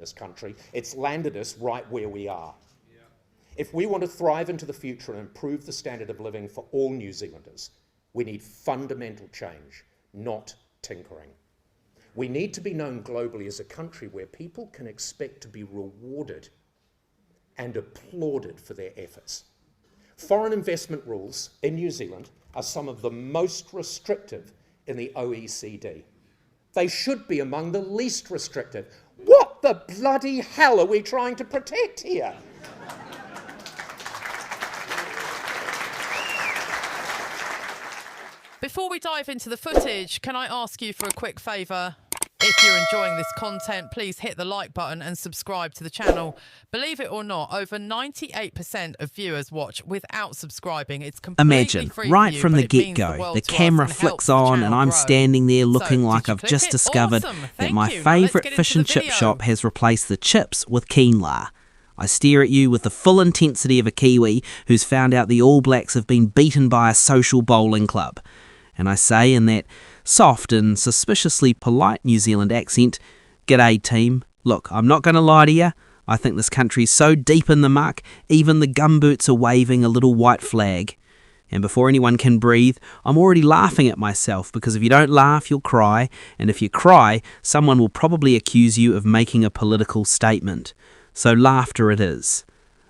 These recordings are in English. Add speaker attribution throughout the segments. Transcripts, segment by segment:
Speaker 1: this country. It's landed us right where we are. If we want to thrive into the future and improve the standard of living for all New Zealanders, we need fundamental change, not tinkering. We need to be known globally as a country where people can expect to be rewarded and applauded for their efforts. Foreign investment rules in New Zealand are some of the most restrictive in the OECD. They should be among the least restrictive. What the bloody hell are we trying to protect here?
Speaker 2: Before we dive into the footage, can I ask you for a quick favour? If you're enjoying this content, please hit the like button and subscribe to the channel. Believe it or not, over 98% of viewers watch without subscribing. It's completely
Speaker 3: Imagine,
Speaker 2: free
Speaker 3: right
Speaker 2: for you,
Speaker 3: from
Speaker 2: but
Speaker 3: the
Speaker 2: it means
Speaker 3: get-go,
Speaker 2: world
Speaker 3: the
Speaker 2: to us
Speaker 3: camera
Speaker 2: and
Speaker 3: flicks
Speaker 2: helps the
Speaker 3: on and
Speaker 2: channel
Speaker 3: I'm
Speaker 2: grow.
Speaker 3: standing there looking
Speaker 2: So,
Speaker 3: like
Speaker 2: did you
Speaker 3: I've
Speaker 2: click
Speaker 3: just
Speaker 2: it?
Speaker 3: discovered
Speaker 2: Awesome.
Speaker 3: that
Speaker 2: Thank
Speaker 3: my
Speaker 2: you. Now let's
Speaker 3: favourite
Speaker 2: get into
Speaker 3: fish
Speaker 2: the
Speaker 3: and chip
Speaker 2: video.
Speaker 3: shop has replaced the chips with quinoa. I stare at you with the full intensity of a Kiwi who's found out the All Blacks have been beaten by a social bowling club. And I say in that soft and suspiciously polite New Zealand accent, "G'day team. Look, I'm not going to lie to you. I think this country's so deep in the muck, even the gumboots are waving a little white flag." And before anyone can breathe, I'm already laughing at myself, because if you don't laugh, you'll cry, and if you cry, someone will probably accuse you of making a political statement. So laughter it is.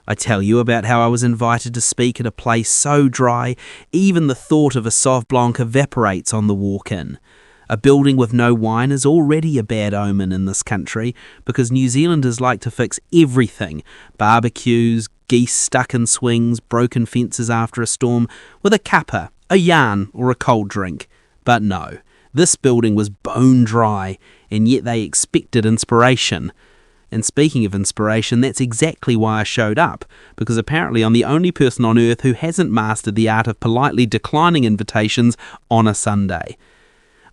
Speaker 3: I tell you about how I was invited to speak at a place so dry, even the thought of a sauv blanc evaporates on the walk-in. A building with no wine is already a bad omen in this country, because New Zealanders like to fix everything: barbecues, geese stuck in swings, broken fences after a storm, with a cuppa, a yarn or a cold drink. But no, this building was bone dry, and yet they expected inspiration. And speaking of inspiration, that's exactly why I showed up, because apparently I'm the only person on earth who hasn't mastered the art of politely declining invitations on a Sunday.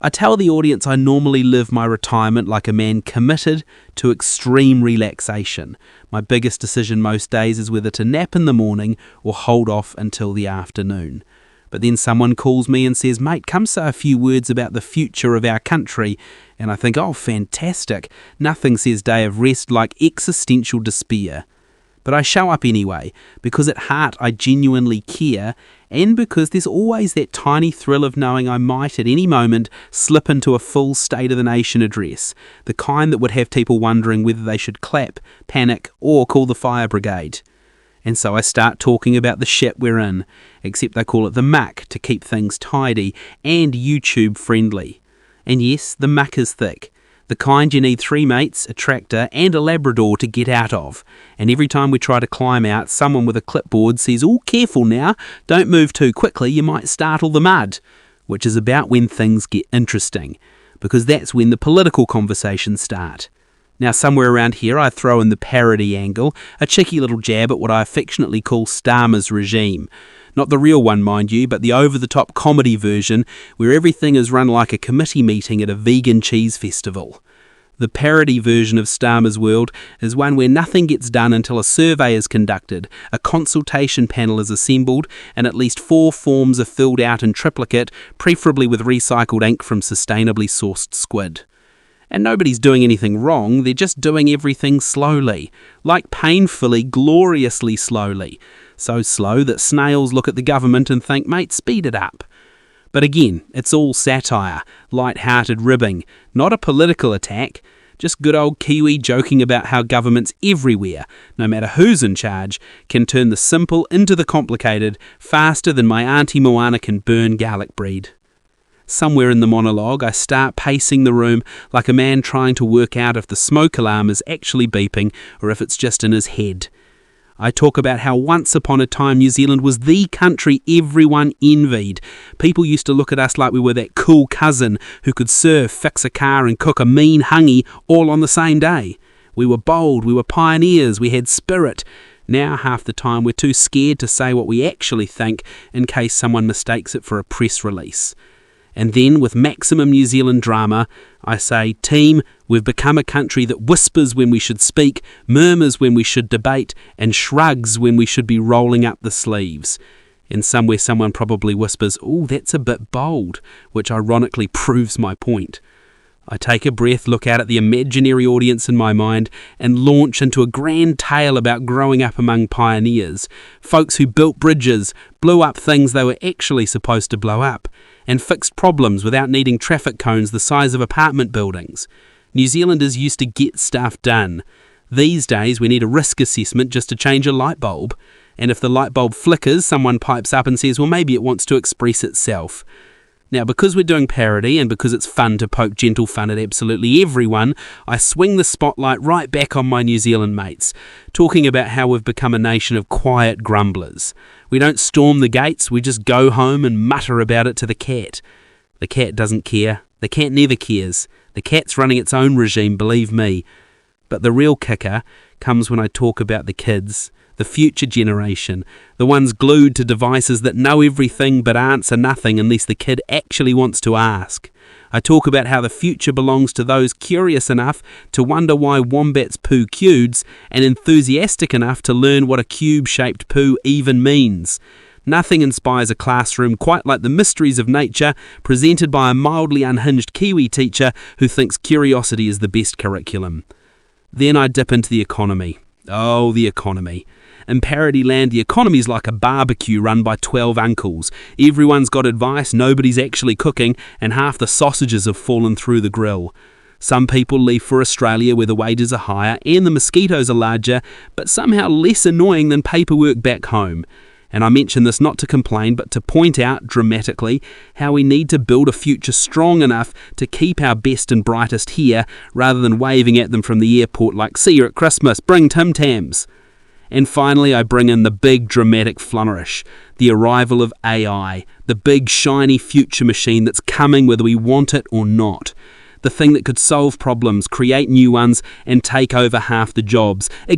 Speaker 3: I tell the audience I normally live my retirement like a man committed to extreme relaxation. My biggest decision most days is whether to nap in the morning or hold off until the afternoon. But then someone calls me and says, "Mate, come say a few words about the future of our country." And I think, oh, fantastic. Nothing says day of rest like existential despair. But I show up anyway, because at heart I genuinely care, and because there's always that tiny thrill of knowing I might at any moment slip into a full State of the Nation address, the kind that would have people wondering whether they should clap, panic, or call the fire brigade. And so I start talking about the shit we're in, except they call it the muck to keep things tidy and YouTube friendly. And yes, the muck is thick, the kind you need 3 mates, a tractor and a Labrador to get out of. And every time we try to climb out, someone with a clipboard says, "Oh, careful now, don't move too quickly, you might startle the mud," which is about when things get interesting, because that's when the political conversations start. Now, somewhere around here I throw in the parody angle, a cheeky little jab at what I affectionately call Starmer's regime. Not the real one, mind you, but the over-the-top comedy version where everything is run like a committee meeting at a vegan cheese festival. The parody version of Starmer's world is one where nothing gets done until a survey is conducted, a consultation panel is assembled, and at least 4 forms are filled out in triplicate, preferably with recycled ink from sustainably sourced squid. And nobody's doing anything wrong, they're just doing everything slowly. Like painfully, gloriously slowly. So slow that snails look at the government and think, "Mate, speed it up." But again, it's all satire, light-hearted ribbing, not a political attack, just good old Kiwi joking about how governments everywhere, no matter who's in charge, can turn the simple into the complicated faster than my Auntie Moana can burn garlic bread. Somewhere in the monologue, I start pacing the room like a man trying to work out if the smoke alarm is actually beeping or if it's just in his head. I talk about how once upon a time New Zealand was the country everyone envied. People used to look at us like we were that cool cousin who could surf, fix a car and cook a mean hungy all on the same day. We were bold, we were pioneers, we had spirit. Now half the time we're too scared to say what we actually think in case someone mistakes it for a press release. And then, with maximum New Zealand drama, I say, "Team, we've become a country that whispers when we should speak, murmurs when we should debate, and shrugs when we should be rolling up the sleeves." And somewhere someone probably whispers, "Oh, that's a bit bold," which ironically proves my point. I take a breath, look out at the imaginary audience in my mind, and launch into a grand tale about growing up among pioneers, folks who built bridges, blew up things they were actually supposed to blow up, and fixed problems without needing traffic cones the size of apartment buildings. New Zealanders used to get stuff done. These days we need a risk assessment just to change a light bulb, and if the light bulb flickers, someone pipes up and says, well, maybe it wants to express itself. Now, because we're doing parody and because it's fun to poke gentle fun at absolutely everyone, I swing the spotlight right back on my New Zealand mates, talking about how we've become a nation of quiet grumblers. We don't storm the gates, we just go home and mutter about it to the cat. The cat doesn't care. The cat never cares. The cat's running its own regime, believe me. But the real kicker comes when I talk about the kids, the future generation, the ones glued to devices that know everything but answer nothing unless the kid actually wants to ask. I talk about how the future belongs to those curious enough to wonder why wombats poo cubes and enthusiastic enough to learn what a cube-shaped poo even means. Nothing inspires a classroom quite like the mysteries of nature presented by a mildly unhinged Kiwi teacher who thinks curiosity is the best curriculum. Then I dip into the economy. Oh, the economy. In parody land, the economy's like a barbecue run by 12 uncles. Everyone's got advice, nobody's actually cooking, and half the sausages have fallen through the grill. Some people leave for Australia where the wages are higher and the mosquitoes are larger, but somehow less annoying than paperwork back home. And I mention this not to complain, but to point out dramatically how we need to build a future strong enough to keep our best and brightest here, rather than waving at them from the airport like, see you at Christmas, bring Tim Tams. And finally, I bring in the big dramatic flourish, the arrival of AI, the big shiny future machine that's coming whether we want it or not. The thing that could solve problems, create new ones, and take over half the jobs. It